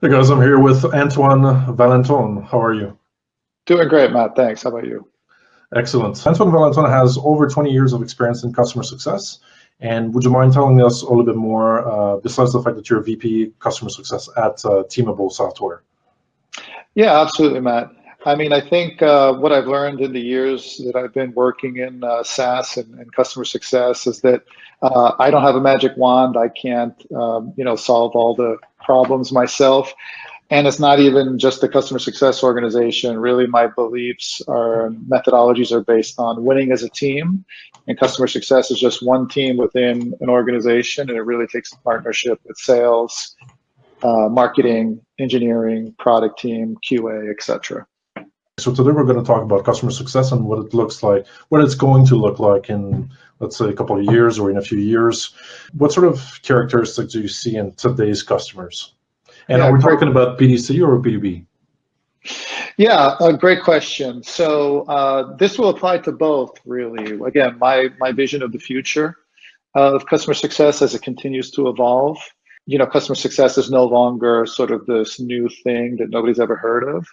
Hey guys, I'm here with Antoine Valentone. How are you? Doing great, Matt. Thanks. How about you? Excellent. Antoine Valentone has over 20 years of experience in customer success. And would you mind telling us a little bit more, besides the fact that you're a VP customer success at Teamable Software? Yeah, absolutely, Matt. I mean, I think what I've learned in the years that I've been working in SaaS and customer success is that I don't have a magic wand. I can't, solve all the problems myself. And it's not even just the customer success organization. Really, my beliefs are methodologies are based on winning as a team. And customer success is just one team within an organization. And it really takes a partnership with sales, marketing, engineering, product team, QA, etc. So today we're going to talk about customer success and what it looks like, what it's going to look like in, let's say, a couple of years or in a few years. What sort of characteristics do you see in today's customers? And Yeah, are we great. talking about BDC or B2B? Yeah, a great question. So this will apply to both, really. Again, my vision of the future of customer success as it continues to evolve. Customer success is no longer sort of this new thing that nobody's ever heard of.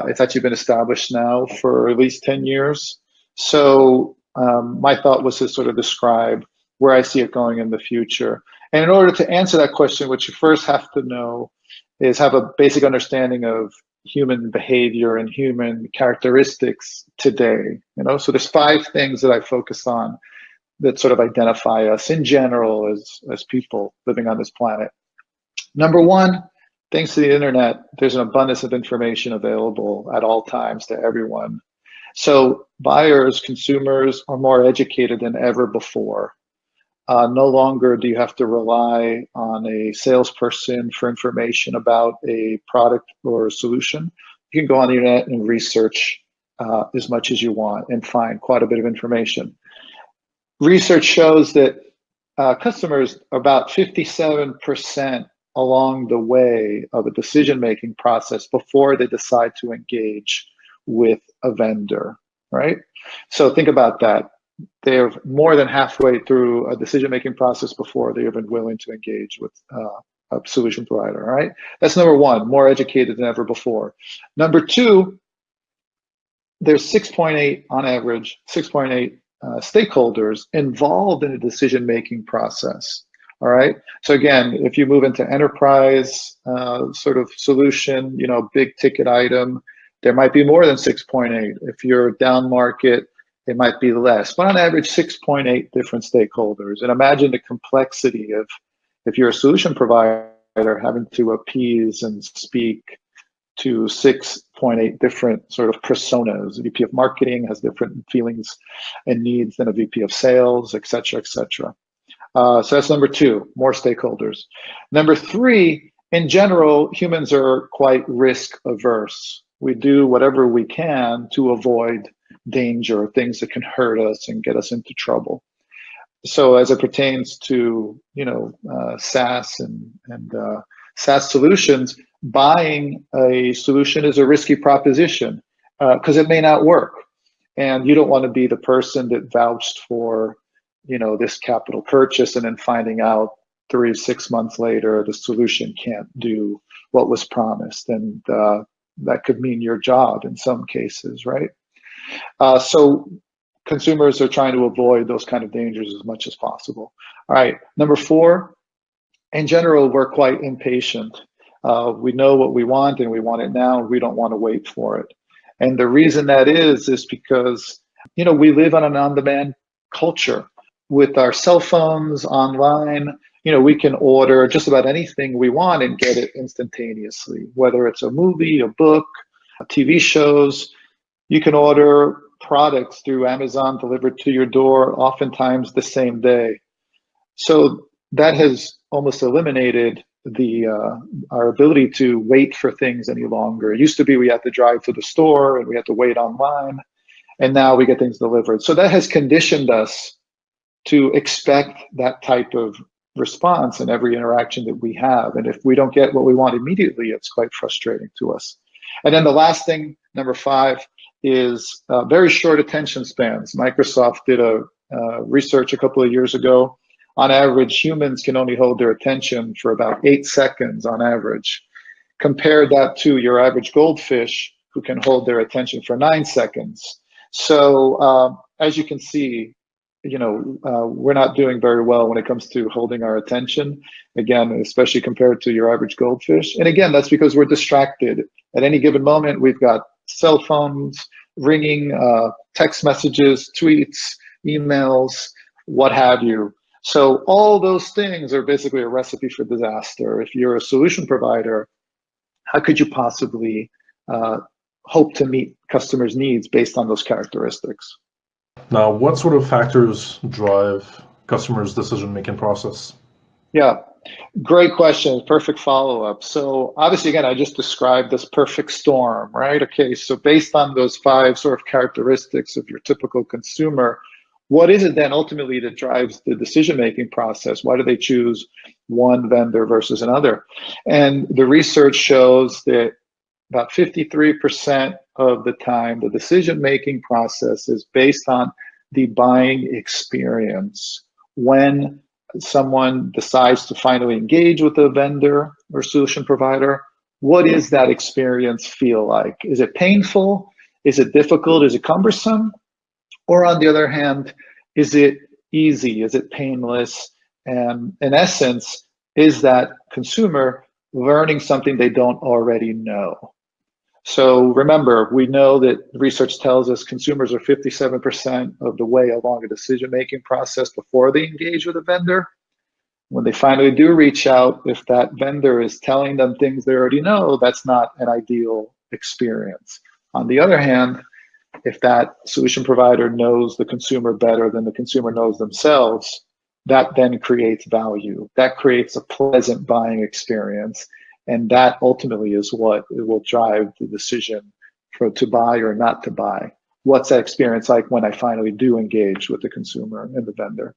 It's actually been established now for at least 10 years. So my thought was to sort of describe where I see it going in the future. And in order to answer that question, what you first have to know is have a basic understanding of human behavior and human characteristics today. So there's five things that I focus on that sort of identify us in general as people living on this planet. Number one, thanks to the internet, there's an abundance of information available at all times to everyone. So buyers, consumers are more educated than ever before. No longer do you have to rely on a salesperson for information about a product or a solution. You can go on the internet and research as much as you want and find quite a bit of information. Research shows that customers are about 57% along the way of a decision-making process before they decide to engage with a vendor, right? So think about that. They're more than halfway through a decision-making process before they're even willing to engage with a solution provider, all right? That's number one, more educated than ever before. Number two, there's 6.8 on average, 6.8 stakeholders involved in the decision-making process. All right. So again, if you move into enterprise sort of solution, big ticket item, there might be more than 6.8. If you're down market, it might be less, but on average, 6.8 different stakeholders. And imagine the complexity of if you're a solution provider having to appease and speak to 6.8 different sort of personas. A VP of marketing has different feelings and needs than a VP of sales, et cetera, et cetera. So that's number two, more stakeholders. Number three, in general, humans are quite risk averse. We do whatever we can to avoid danger, things that can hurt us and get us into trouble. So as it pertains to, SaaS and SaaS solutions, buying a solution is a risky proposition because it may not work. And you don't want to be the person that vouched for, this capital purchase and then finding out 3 to 6 months later, the solution can't do what was promised. And that could mean your job in some cases, right? So consumers are trying to avoid those kind of dangers as much as possible. All right, number four, in general, we're quite impatient. We know what we want and we want it now. We don't want to wait for it. And the reason that is because, we live on an on-demand culture. With our cell phones, online, we can order just about anything we want and get it instantaneously, whether it's a movie, a book, TV shows. You can order products through Amazon delivered to your door, oftentimes the same day. So that has almost eliminated our ability to wait for things any longer. It used to be we had to drive to the store and we had to wait online, and now we get things delivered. So that has conditioned us to expect that type of response in every interaction that we have. And if we don't get what we want immediately, it's quite frustrating to us. And then the last thing, number five, is very short attention spans. Microsoft did a research a couple of years ago. On average, humans can only hold their attention for about 8 seconds on average. compare that to your average goldfish who can hold their attention for 9 seconds. So as you can see, we're not doing very well when it comes to holding our attention, again, especially compared to your average goldfish. And again, that's because we're distracted. At any given moment, we've got cell phones ringing, text messages, tweets, emails, what have you. So all those things are basically a recipe for disaster. If you're a solution provider, how could you possibly hope to meet customers' needs based on those characteristics? Now, what sort of factors drive customers' decision-making process? Yeah, great question. Perfect follow-up. So obviously, again, I just described this perfect storm, right? Okay, so based on those 5 sort of characteristics of your typical consumer, what is it then ultimately that drives the decision-making process? Why do they choose one vendor versus another? And the research shows that about 53% of the time, the decision-making process is based on the buying experience. When someone decides to finally engage with a vendor or solution provider, what does that experience feel like? Is it painful? Is it difficult? Is it cumbersome? Or on the other hand, is it easy? Is it painless? And in essence, is that consumer learning something they don't already know? So remember, we know that research tells us consumers are 57% of the way along a decision-making process before they engage with a vendor. When they finally do reach out, if that vendor is telling them things they already know, that's not an ideal experience. On the other hand, if that solution provider knows the consumer better than the consumer knows themselves, that then creates value. That creates a pleasant buying experience. And that ultimately is what will drive the decision to buy or not to buy. What's that experience like when I finally do engage with the consumer and the vendor?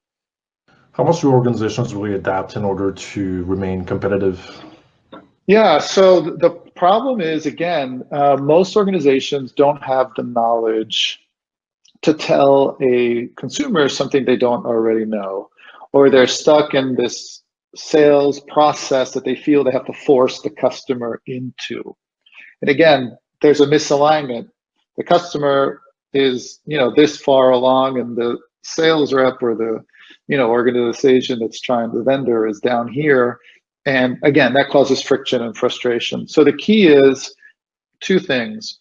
How much do organizations really adapt in order to remain competitive? Yeah, so the problem is, again, most organizations don't have the knowledge to tell a consumer something they don't already know, or they're stuck in this sales process that they feel they have to force the customer into. And again, there's a misalignment. The customer is, this far along, and the sales rep or the, organization that's trying, the vendor is down here. And again, that causes friction and frustration. So the key is 2 things: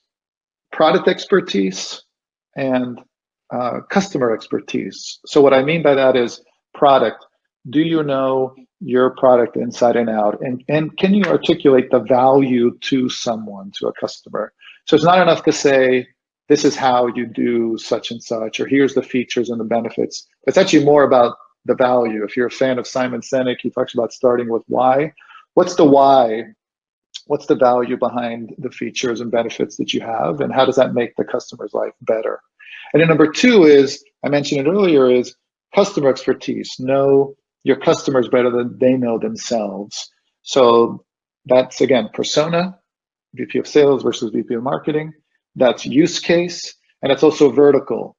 product expertise and customer expertise. So what I mean by that is product. Do you know your product inside and out? And can you articulate the value to someone, to a customer? So it's not enough to say, this is how you do such and such, or here's the features and the benefits. It's actually more about the value. If you're a fan of Simon Sinek, he talks about starting with why. What's the why? What's the value behind the features and benefits that you have? And how does that make the customer's life better? And then number 2 is, I mentioned it earlier, is customer expertise. Know your customers better than they know themselves. So that's, again, persona, VP of sales versus VP of marketing. That's use case, and it's also vertical.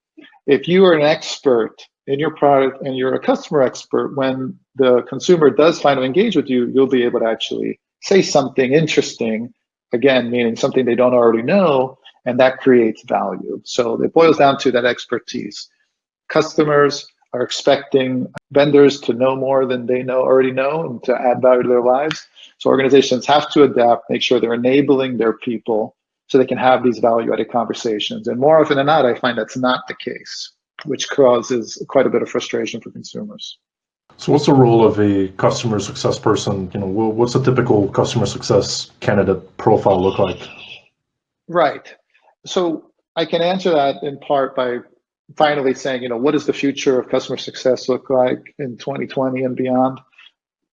If you are an expert in your product and you're a customer expert, when the consumer does finally engage with you, you'll be able to actually say something interesting, again, meaning something they don't already know, and that creates value. So it boils down to that expertise. Customers are expecting vendors to know more than they already know and to add value to their lives. So organizations have to adapt, make sure they're enabling their people so they can have these value-added conversations. And more often than not, I find that's not the case, which causes quite a bit of frustration for consumers. So what's the role of a customer success person? What's a typical customer success candidate profile look like? Right. So I can answer that in part by finally saying, what does the future of customer success look like in 2020 and beyond?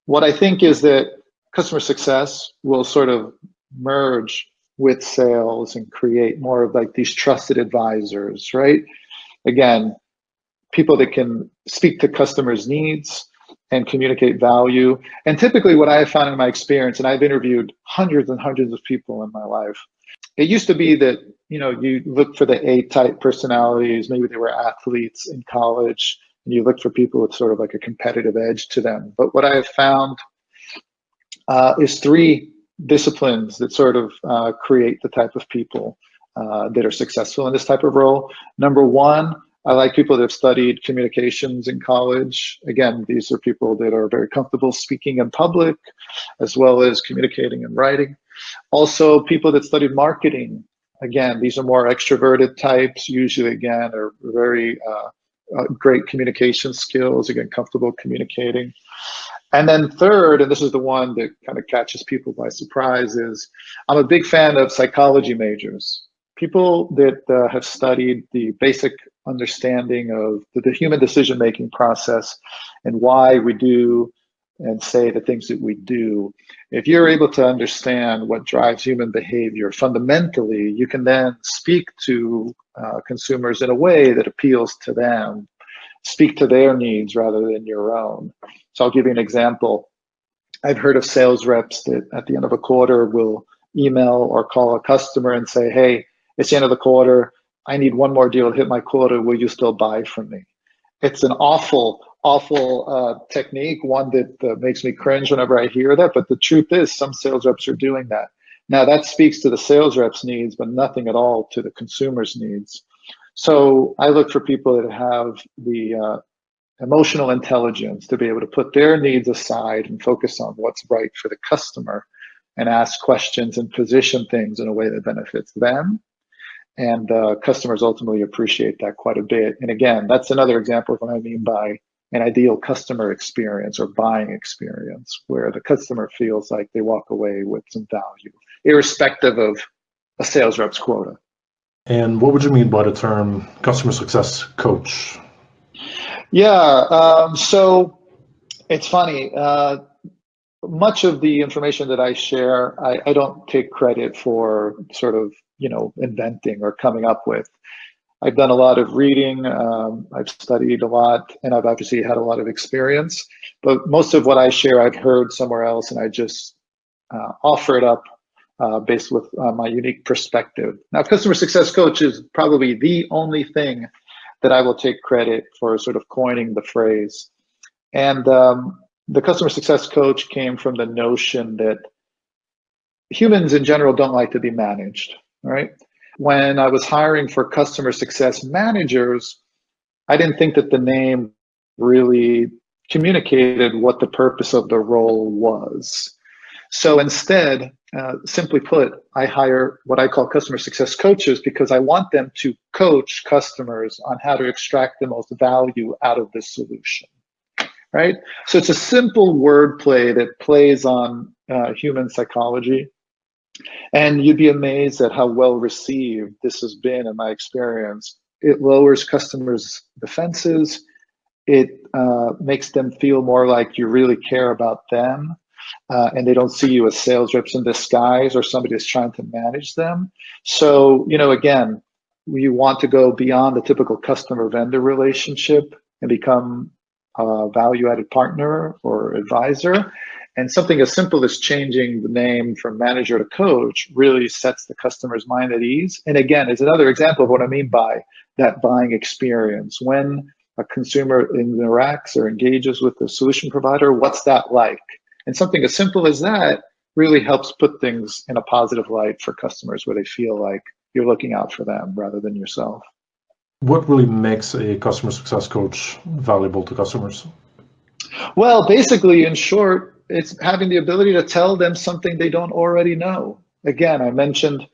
What I think is that customer success will sort of merge with sales and create more of like these trusted advisors, right? Again, people that can speak to customers' needs and communicate value. And typically what I have found in my experience, and I've interviewed hundreds and hundreds of people in my life, it used to be that, you look for the A-type personalities, maybe they were athletes in college, and you look for people with sort of like a competitive edge to them. But what I have found is 3 disciplines that sort of create the type of people that are successful in this type of role. Number one, I like people that have studied communications in college. Again, these are people that are very comfortable speaking in public, as well as communicating and writing. Also, people that studied marketing. Again, these are more extroverted types, usually, again, are very great communication skills, again, comfortable communicating. And then third, and this is the one that kind of catches people by surprise, is I'm a big fan of psychology majors. People that have studied the basic understanding of the human decision-making process and why we do and say the things that we do. If you're able to understand what drives human behavior fundamentally, you can then speak to consumers in a way that appeals to them, speak to their needs rather than your own. So I'll give you an example. I've heard of sales reps that at the end of a quarter will email or call a customer and say, hey, it's the end of the quarter. I need one more deal to hit my quota. Will you still buy from me? It's an awful technique, one that makes me cringe whenever I hear that. But the truth is, some sales reps are doing that. Now, that speaks to the sales rep's needs, but nothing at all to the consumer's needs. So I look for people that have the emotional intelligence to be able to put their needs aside and focus on what's right for the customer and ask questions and position things in a way that benefits them. And customers ultimately appreciate that quite a bit. And again, that's another example of what I mean by an ideal customer experience or buying experience, where the customer feels like they walk away with some value, irrespective of a sales rep's quota. And what would you mean by the term customer success coach? Yeah, so it's funny. Much of the information that I share, I don't take credit for sort of, inventing or coming up with. I've done a lot of reading, I've studied a lot, and I've obviously had a lot of experience. But most of what I share, I've heard somewhere else, and I just offer it up based with my unique perspective. Now, customer success coach is probably the only thing that I will take credit for sort of coining the phrase. And the customer success coach came from the notion that humans in general don't like to be managed, right? When I was hiring for customer success managers, I didn't think that the name really communicated what the purpose of the role was. So instead, simply put, I hire what I call customer success coaches because I want them to coach customers on how to extract the most value out of this solution, right? So it's a simple wordplay that plays on human psychology. And you'd be amazed at how well received this has been in my experience. It lowers customers' defenses. It makes them feel more like you really care about them. And they don't see you as sales reps in disguise or somebody that's trying to manage them. So, again, you want to go beyond the typical customer-vendor relationship and become a value-added partner or advisor. And something as simple as changing the name from manager to coach really sets the customer's mind at ease. And again, it's another example of what I mean by that buying experience. When a consumer interacts or engages with the solution provider, what's that like? And something as simple as that really helps put things in a positive light for customers where they feel like you're looking out for them rather than yourself. What really makes a customer success coach valuable to customers? Well, basically, in short, it's having the ability to tell them something they don't already know. Again, I mentioned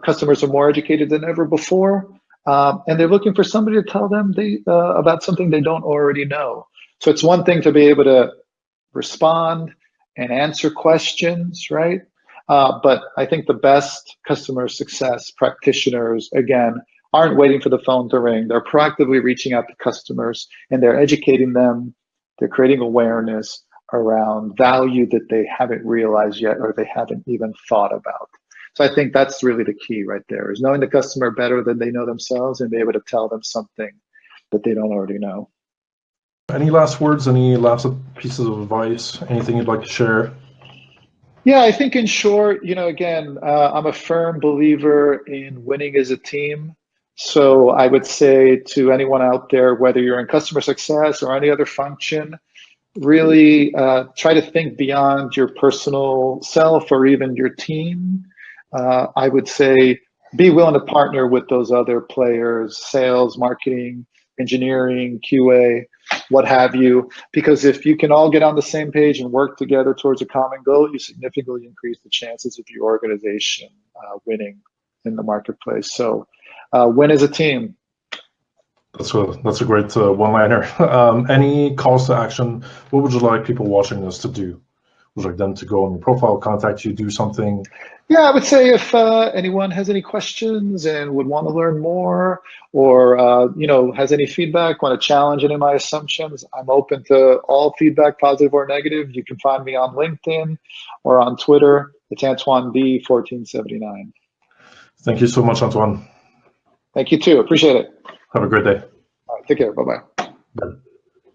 customers are more educated than ever before, and they're looking for somebody to tell them about something they don't already know. So it's one thing to be able to respond and answer questions, right? But I think the best customer success practitioners, again, aren't waiting for the phone to ring. They're proactively reaching out to customers and they're educating them. They're creating awareness around value that they haven't realized yet or they haven't even thought about. So I think that's really the key right there, is knowing the customer better than they know themselves and be able to tell them something that they don't already know. Any last words, any last pieces of advice, anything you'd like to share? Yeah, I think in short, again, I'm a firm believer in winning as a team. So I would say to anyone out there, whether you're in customer success or any other function, really try to think beyond your personal self or even your team. I would say be willing to partner with those other players, sales, marketing, engineering, QA, what have you, because if you can all get on the same page and work together towards a common goal, you significantly increase the chances of your organization winning in the marketplace. So win as a team. That's a great one-liner. Any calls to action? What would you like people watching this to do? Would you like them to go on your profile, contact you, do something? Yeah, I would say if anyone has any questions and would want to learn more, or has any feedback, want to challenge any of my assumptions, I'm open to all feedback, positive or negative. You can find me on LinkedIn or on Twitter. It's Antoine V1479. Thank you so much, Antoine. Thank you too. Appreciate it. Have a great day. All right, take care. Bye-bye. Bye.